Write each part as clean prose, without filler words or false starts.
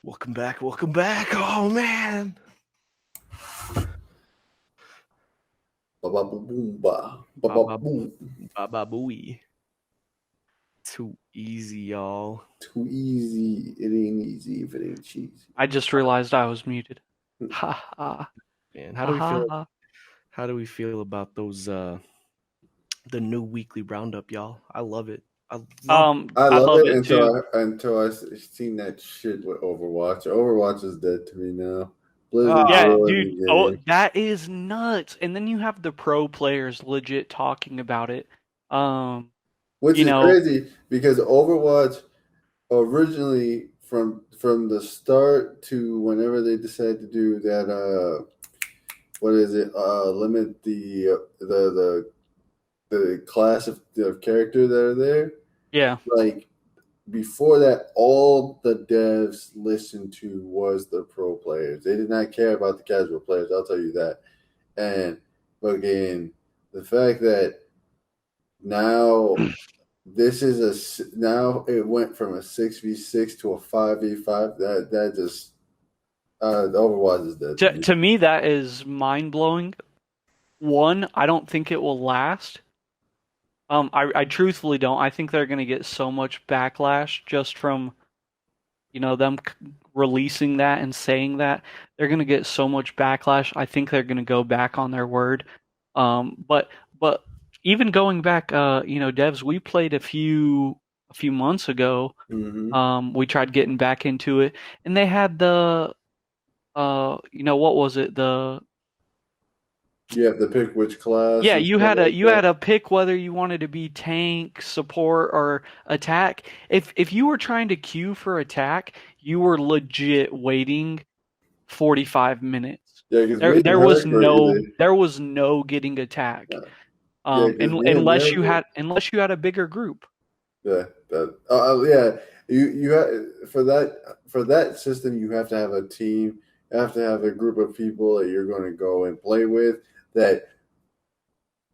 Welcome back. Welcome back. Oh man. Ba ba boom boom ba ba ba boom. Baba booey. Too easy, y'all. Too easy. It ain't easy if it ain't cheesy. I just realized I was muted. Ha ha. Man, Ha ha ha. how do we feel about those the new weekly roundup, y'all? I love it. I love I I love love it it too. until I seen that shit with Overwatch. Overwatch is dead to me now. Blizzard Yeah, ruined dude. the Oh, game, that is nuts. And then you have the pro players legit talking about it. Um, which you is know, crazy because Overwatch originally from the start to whenever they decided to do that what is it limit the class of character that are there, yeah. like before that, all the devs listened to was the pro players. They did not care about the casual players. I'll tell you that. And again, the fact that now now it went from a 6v6 to a 5v5. That just the Overwatch is dead to me. To me, that is mind blowing. One, I don't think it will last. I truthfully don't. I think they're gonna get so much backlash just from them releasing that and saying that. They're gonna get so much backlash. I think they're gonna go back on their word. But even going back, devs, we played a few months ago. Mm-hmm. We tried getting back into it, and they had what was it? You have to pick which class Yeah, and you stuff had a like you had that. a pick whether you wanted to be tank, support, or attack. If you were trying to queue for attack, you were legit waiting 45 minutes. Yeah, because There me and there was her no crazy. there was no getting attack. Yeah, because me and Unless her you had a bigger group. yeah, yeah. You for that system, you have to have a team. You have to have a group of people that you're going to go and play with. That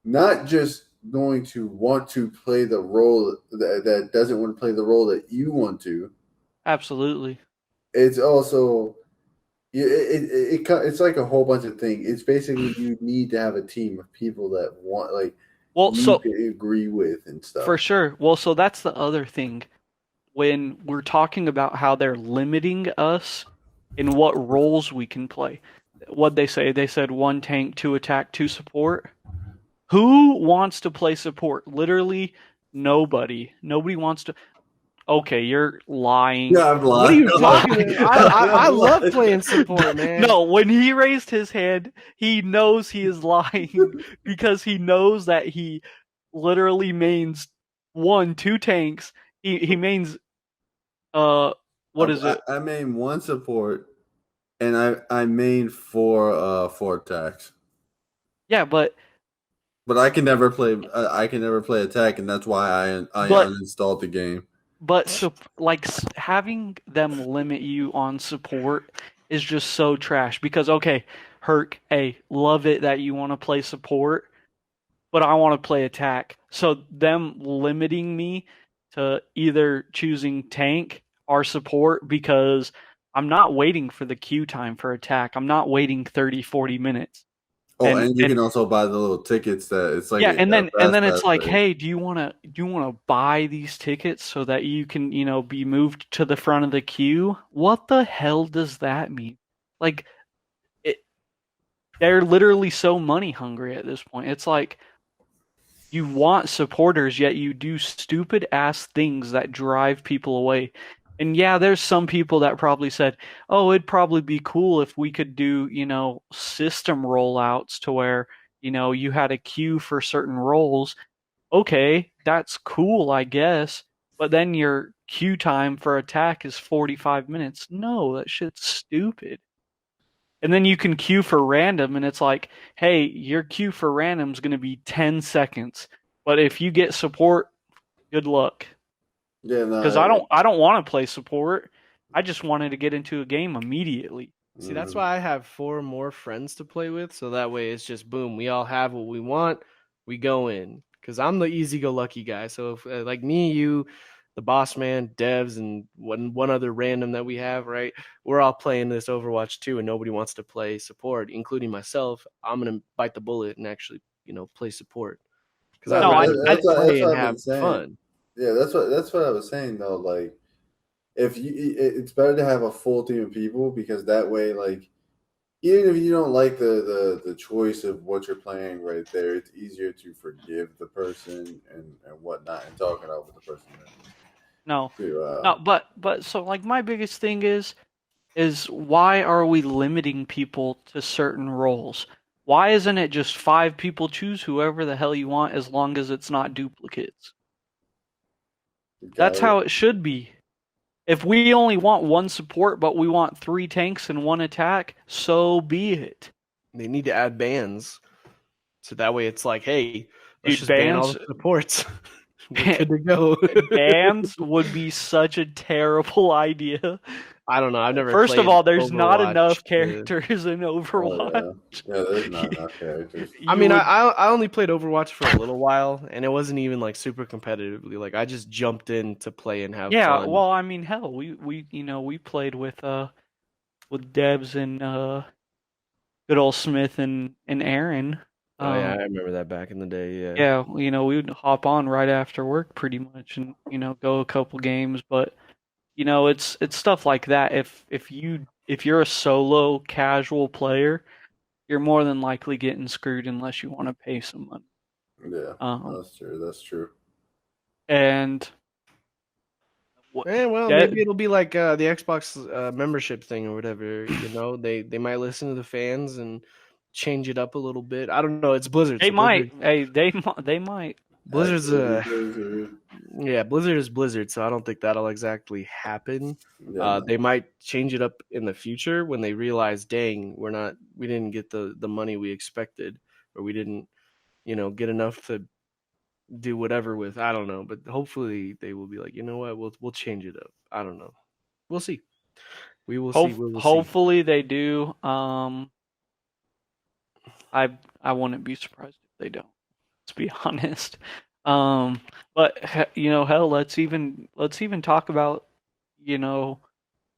not just going to want to play the role that doesn't want to play the role that you want to. Absolutely. It's also it's like a whole bunch of things. It's basically you need to have a team of people that want like Well, you so can agree with and stuff. for sure. Well, so that's the other thing when we're talking about how they're limiting us in what roles we can play. What they say, they said one tank, two attack, two support. Who wants to play support? Literally nobody. Nobody wants to. Okay, you're lying. Yeah, I'm What are lying. you talking about? I I'm love lying. playing support, man. No, when he raised his hand, he knows he is lying because he knows that he literally mains two tanks. He mains what is it? I main one support, and I main four attacks. Yeah, But I can never play attack, and that's why I but uninstalled the game. so like having them limit you on support is just so trash because okay, Herc, hey, love it that you want to play support, but I want to play attack. So them limiting me to either choosing tank or support because I'm not waiting for the queue time for attack. I'm not waiting 30, 40 minutes. Oh, And and you can also buy the little tickets that it's like yeah, and a then fast pass it's like, thing. hey, do you want to buy these tickets so that you can, be moved to the front of the queue? What the hell does that mean? Like it they're literally so money hungry at this point. It's like you want supporters, yet you do stupid ass things that drive people away. And yeah, there's some people that probably said, "Oh, it'd probably be cool if we could do, system rollouts to where, you had a queue for certain roles." Okay, that's cool, I guess. But then your queue time for attack is 45 minutes. No, that shit's stupid. And then you can queue for random, and it's like, hey, your queue for random is going to be 10 seconds. But if you get support, good luck. Yeah, Because no. I don't want to play support. I just wanted to get into a game immediately. See, that's Mhm. why I have four more friends to play with, so that way it's just boom, we all have what we want, we go in. Because I'm the easy-go-lucky guy, so if like me, you, the boss man, devs, and one other random that we have, right? We're all playing this Overwatch 2 and nobody wants to play support, including myself. I'm gonna bite the bullet and actually, play support because I'd No, No, but rather I just that's play and what I've have been saying. fun. Yeah, that's what I was saying though. Like, if it's better to have a full team of people because that way, like, even if you don't like the choice of what you're playing right there, it's easier to forgive the person and whatnot and talk it out with the person no, to no, but so like my biggest thing is why are we limiting people to certain roles? Why isn't it just five people choose whoever the hell you want as long as it's not duplicates? That's got how it. it should be. If we only want one support but we want three tanks and one attack, so be it. They need to add bans so that way it's like, hey, let's Dude, just ban all bans the supports. We're good to go. bans would be such a terrible idea. I don't know. I've never First of played all, there's not Overwatch. enough characters in Oh Overwatch. yeah, yeah. There's not enough characters. I You mean, would I only played Overwatch for a little while, and it wasn't even like super competitively. Like I just jumped in to play and have Yeah, fun. well, I mean, hell, we we played with Debs and good old Smith and Aaron. Oh yeah, I Um, remember that back in the day. Yeah, yeah, we would hop on right after work pretty much and go a couple games, but it's stuff like that. If you're a solo casual player, you're more than likely getting screwed unless you want to pay some money. Yeah, Um, that's true. That's true. and what well, that maybe it'll be like the Xbox membership thing or whatever. They might listen to the fans and change it up a little bit. I don't know. It's Blizzard, they so might, hey, they might. Blizzard's Activity Blizzard. yeah, Blizzard is Blizzard, so I don't think that'll exactly happen. Yeah, no. They might change it up in the future when they realize, dang, we didn't get the money we expected, or we didn't, get enough to do whatever with. I don't know, but hopefully they will be like, you know what, we'll change it up. I don't know. We'll see. We will see. We will see. Hopefully they do. I wouldn't be surprised if they don't. Let's be honest. Um, but hell, let's even talk about you know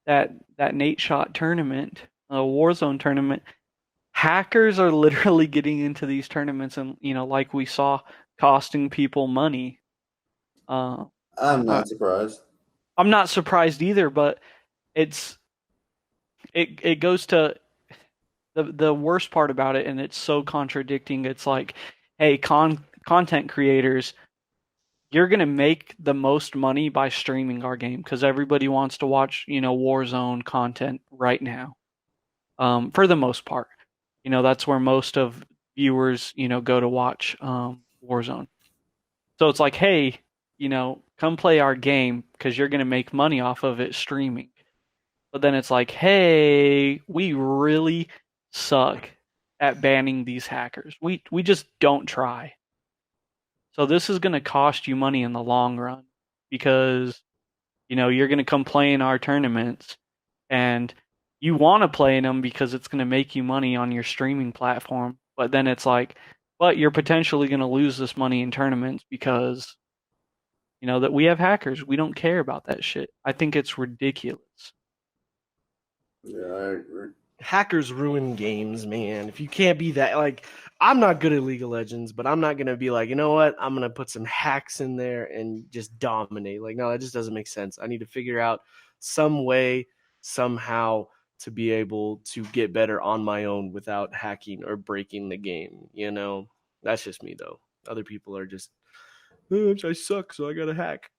that Nate Shot tournament, Warzone tournament. Hackers are literally getting into these tournaments, and like we saw, costing people money. Uh, I'm I, not surprised. I'm not surprised either, but it's it goes to the worst part about it, and it's so contradicting. It's like, hey, content creators, you're gonna make the most money by streaming our game because everybody wants to watch, Warzone content right now. For the most part, that's where most of viewers, go to watch Warzone. So it's like, hey, come play our game because you're gonna make money off of it streaming. But then it's like, hey, we really suck at banning these hackers. We just don't try. So this is going to cost you money in the long run because you're going to come play in our tournaments and you want to play in them because it's going to make you money on your streaming platform. But then it's like, but you're potentially going to lose this money in tournaments because that we have hackers. We don't care about that shit. I think it's ridiculous. Yeah, I agree. Hackers ruin games, man. If you can't be that, like, I'm not good at League of Legends, but I'm not gonna be like, you know what? I'm gonna put some hacks in there and just dominate. Like, no, that just doesn't make sense. I need to figure out some way, somehow, to be able to get better on my own without hacking or breaking the game. That's just me though. Other people are just, I suck, so I gotta hack.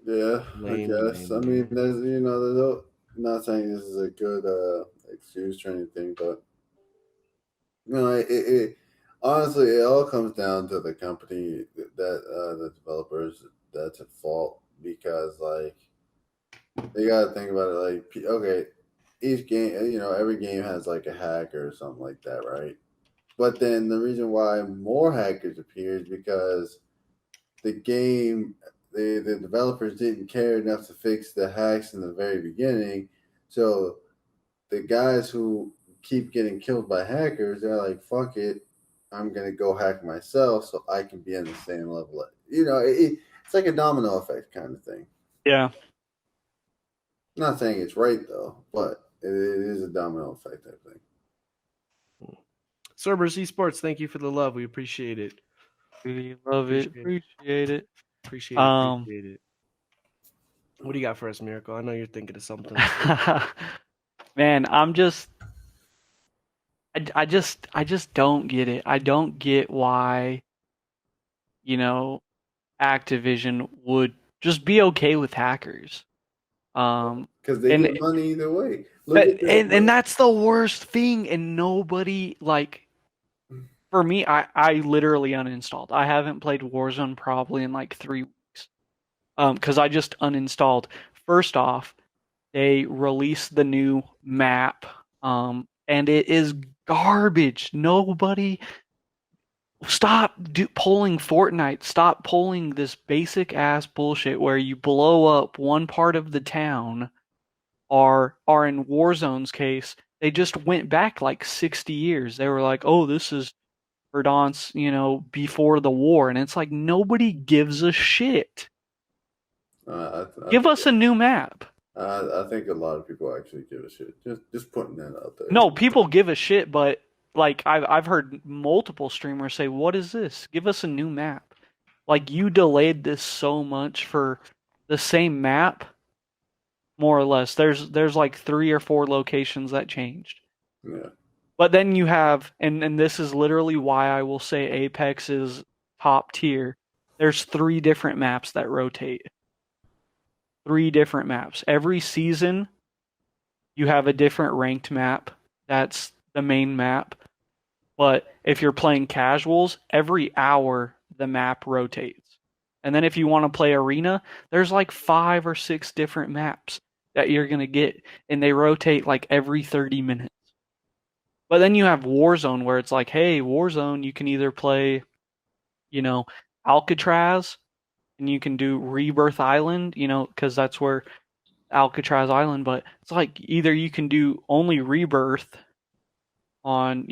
Yeah, I Lame, guess. I lame, mean, lame. there's no, not saying this is a good excuse or anything, but it honestly it all comes down to the company that the developers that's at fault because like they got to think about it like okay, each game every game has like a hacker or something like that, right? But then the reason why more hackers appear is because the game, the developers didn't care enough to fix the hacks in the very beginning. So the guys who keep getting killed by hackers, they're like, fuck it. I'm going to go hack myself so I can be on the same level. It's like a domino effect kind of thing. Yeah. Not saying it's right though, but it is a domino effect, I think. Cerberus Esports, thank you for the love. We appreciate it. We love it. Appreciate it. Appreciate it. Appreciate it. What do you got for us, Miracle? I know you're thinking of something. Man, I just don't get it. I don't get why, Activision would just be okay with hackers. Because they and get money either way. Look at this. and that's the worst thing. And nobody for me, I literally uninstalled. I haven't played Warzone probably in like 3 weeks. Because I just uninstalled. First off, they released the new map, and it is garbage. Nobody stop pulling Fortnite. Stop pulling this basic ass bullshit where you blow up one part of the town. Or in Warzone's case, they just went back like 60 years. They were like, "Oh, this is Verdansk, before the war," and it's like nobody gives a shit. Give us a new map. I think a lot of people actually give a shit. Just putting that out there. No, people give a shit, but like I've heard multiple streamers say, "What is this? Give us a new map." Like you delayed this so much for the same map, more or less. There's like 3 or 4 locations that changed. Yeah. But then you have, and this is literally why I will say Apex is top tier. There's 3 different maps that rotate. 3 different maps. Every season, you have a different ranked map. That's the main map. But if you're playing casuals, every hour the map rotates. And then if you want to play arena, there's like 5 or 6 different maps that you're going to get. And they rotate like every 30 minutes. But then you have Warzone where it's like, hey, Warzone, you can either play, Alcatraz, and you can do Rebirth Island, because that's where Alcatraz Island, but it's like either you can do only Rebirth on,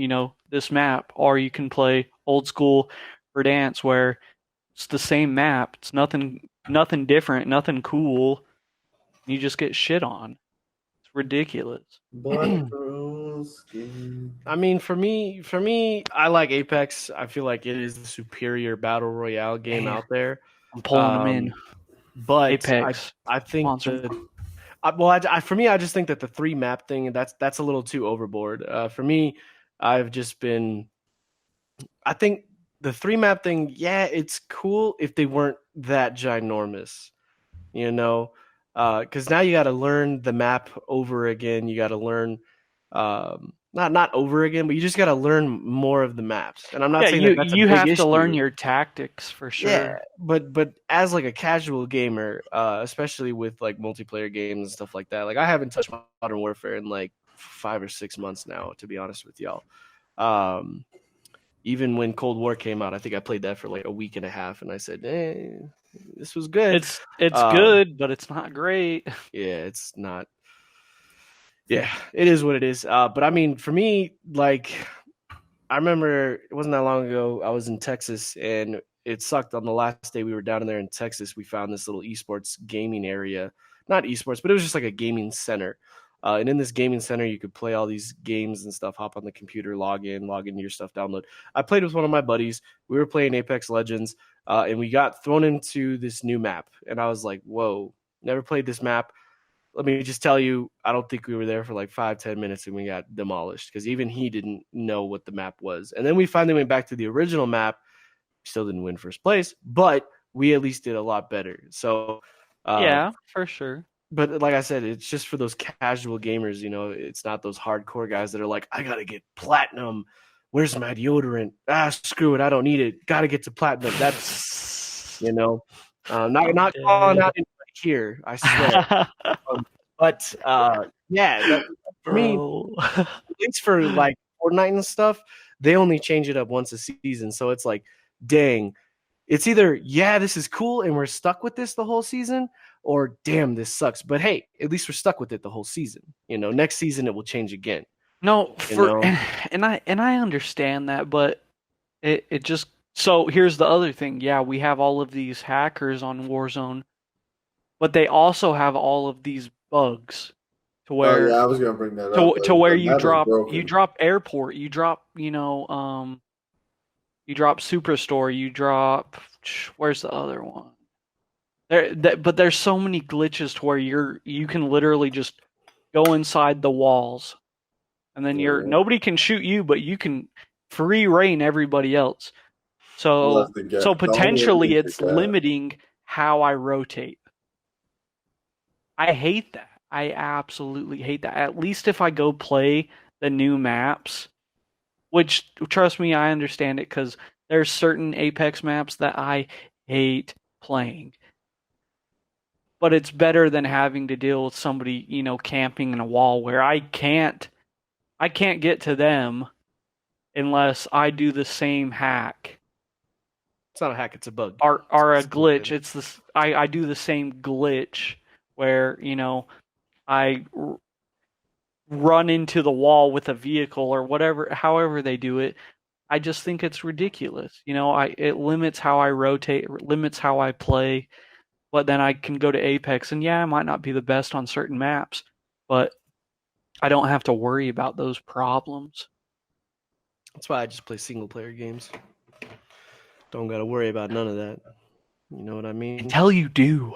this map, or you can play old school Verdansk where it's the same map. It's nothing different, nothing cool. You just get shit on. It's ridiculous. I mean, for me, I like Apex. I feel like it is the superior battle royale game out there. I'm pulling them in. But Apex, I think for me, I just think that the 3 map thing that's a little too overboard. For me, I think the 3 map thing, yeah, it's cool if they weren't that ginormous, because now you got to learn the map over again. You got to learn, not over again, but you just got to learn more of the maps. And I'm not saying that's you a big have issue. to learn your tactics for sure. Yeah, but as like a casual gamer, especially with like multiplayer games and stuff like that, like I haven't touched Modern Warfare in like 5 or 6 months now, to be honest with y'all. Even when Cold War came out, I think I played that for like a week and a half, and I said, this was good. It's good, but it's not great. Yeah, it's not. Yeah, it is what it is. But I mean, for me, like, I remember it wasn't that long ago. I was in Texas, and it sucked. On the last day we were down there in Texas, we found this little esports gaming area. Not esports, but it was just like a gaming center. And in this gaming center, you could play all these games and stuff, hop on the computer, log into your stuff, download. I played with one of my buddies. We were playing Apex Legends, and we got thrown into this new map. And I was like, whoa, never played this map. Let me just tell you, I don't think we were there for like 5-10 minutes and we got demolished because even he didn't know what the map was. And then we finally went back to the original map. Still didn't win first place, but we at least did a lot better. So, yeah, for sure. But like I said, it's just for those casual gamers, it's not those hardcore guys that are like, I got to get platinum. Where's my deodorant? Screw it. I don't need it. Got to get to platinum. That's, not calling out anybody here, I swear. But for me, at least for like Fortnite and stuff, they only change it up once a season. So it's like, dang, it's either, this is cool and we're stuck with this the whole season, or damn, this sucks. But hey, at least we're stuck with it the whole season. Next season it will change again. No, and I understand that, but it just So here's the other thing. Yeah, we have all of these hackers on Warzone, but they also have all of these bugs to Oh yeah, where I was gonna bring that up. to where The map is you broken. drop airport, you drop superstore, you drop where's the other one? But there's so many glitches to where you can literally just go inside the walls, and then Yeah. nobody can shoot you, but you can free reign everybody else. Well, that's So the gap. The only way to potentially get the it's gap. limiting how I rotate. I hate that. I absolutely hate that. At least if I go play the new maps, which trust me, I understand it because there's certain Apex maps that I hate playing. But it's better than having to deal with somebody, camping in a wall where I can't get to them unless I do the same hack It's not a hack; it's a bug. or a It's glitch. stupid. It's this I do the same glitch where, I run into the wall with a vehicle or whatever, however they do it. I just think it's ridiculous. It limits how I rotate, it limits how I play. But then I can go to Apex, and yeah, I might not be the best on certain maps, but I don't have to worry about those problems. That's why I just play single player games. Don't got to worry about none of that. You know what I mean? Until you do.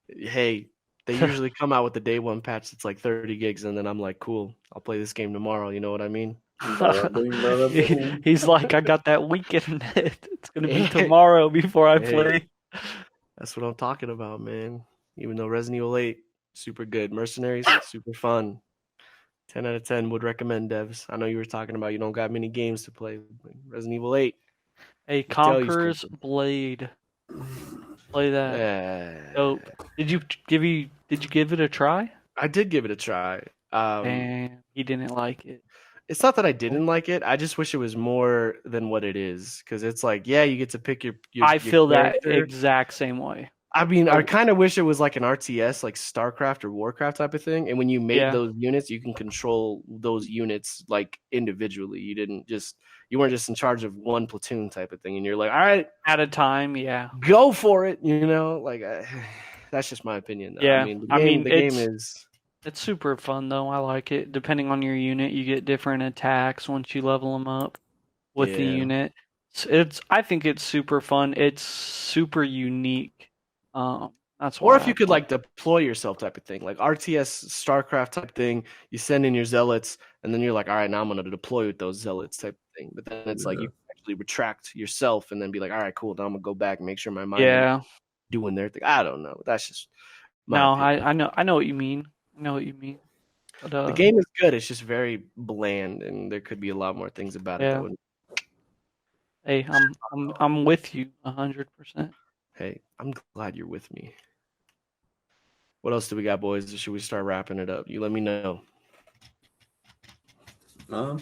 Hey, they usually come out with the day one patch that's like 30 gigs, and then I'm like, cool, I'll play this game tomorrow. You know what I mean? Bada bing, bada boom. He's like, I got that week internet. It's gonna be tomorrow before I Hey, play. that's what I'm talking about, man. Even though Resident Evil 8, super good. Mercenaries, super fun. 10 out of 10 would recommend, devs. I know you were talking about you don't got many games to play. Resident Evil 8. Hey, Tell you Conqueror's something. Blade. Play that. Uh, Dope. Did you give it a try? I did give it a try. And he didn't like it. It's not that I didn't like it. I just wish it was more than what it is. Because it's like, yeah, you get to pick I your feel that character. exact same way. I mean, I kind of wish it was like an RTS, like StarCraft or Warcraft type of thing. And when you made those units, you can control those units like individually. You weren't just in charge of one platoon type of thing. And you're like, all right, At a time, yeah. go for it. Like that's just my opinion. Though. Yeah. I mean, the game is. It's super fun though. I like it. Depending on your unit, you get different attacks once you level them up with the unit. I think it's super fun. It's super unique. That's why. Or if you could like deploy yourself type of thing, like RTS StarCraft type thing, you send in your zealots, and then you're like, all right, now I'm gonna deploy with those zealots type of thing. But then it's like you can actually retract yourself and then be like, all right, cool, now I'm gonna go back and make sure my mind doing their thing. I don't know. That's just my opinion. I know what you mean. I know what you mean. But, the game is good. It's just very bland, and there could be a lot more things about it that would. Hey, I'm with you 100%. Hey, I'm glad you're with me. What else do we got, boys? Or should we start wrapping it up? You let me know. Yeah.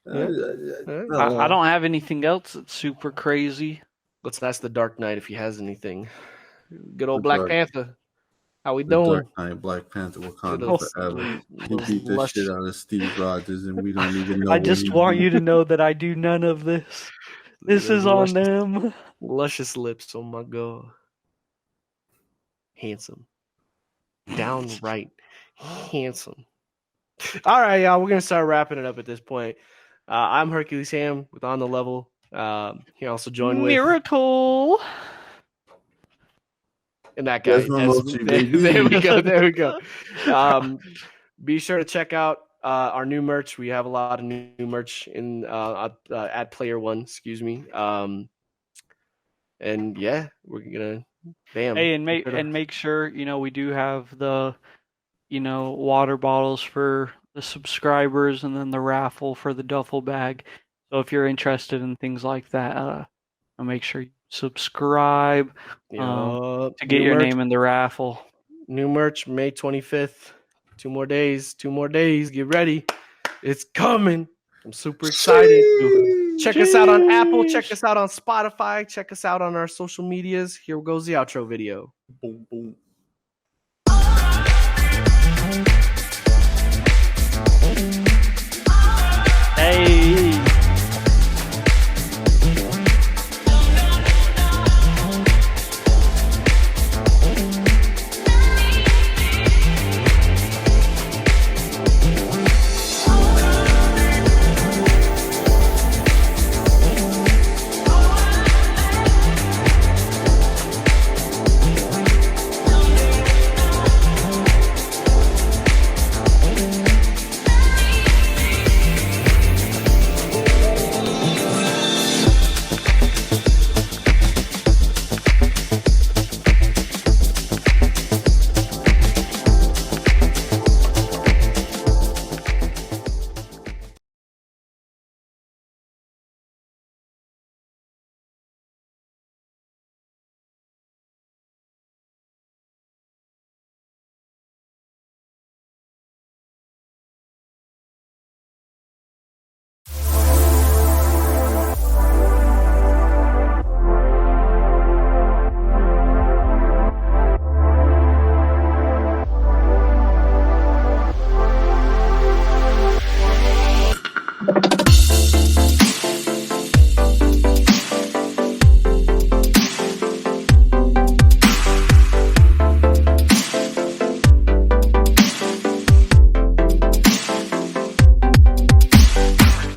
I don't have anything else that's super crazy. Let's ask the Dark Knight if he has anything. Good old Black Panther. How we doing? Dark Knight, Black Panther, Wakanda forever. He beat the shit out of Steve Rogers, and we don't even know. I just want you to know that I do none of this. This is on them. Luscious lips, oh my god. Handsome. Downright handsome. All right, y'all. We're gonna start wrapping it up at this point. I'm Hercules Ham with On the Level. Here also joined with Miracle. And that guy. There we go. Be sure to check out our new merch. We have a lot of new merch in at Player1, excuse me. And yeah, we're gonna Hey, and make sure we do have the water bottles for the subscribers, and then the raffle for the duffel bag. So if you're interested in things like that, make sure you subscribe to get your name in the raffle. New merch, May 25th. 2 more days. Get ready. It's coming. I'm super excited. Check us out on Apple. Check us out on Spotify. Check us out on our social medias. Here goes the outro video. Boom, boom.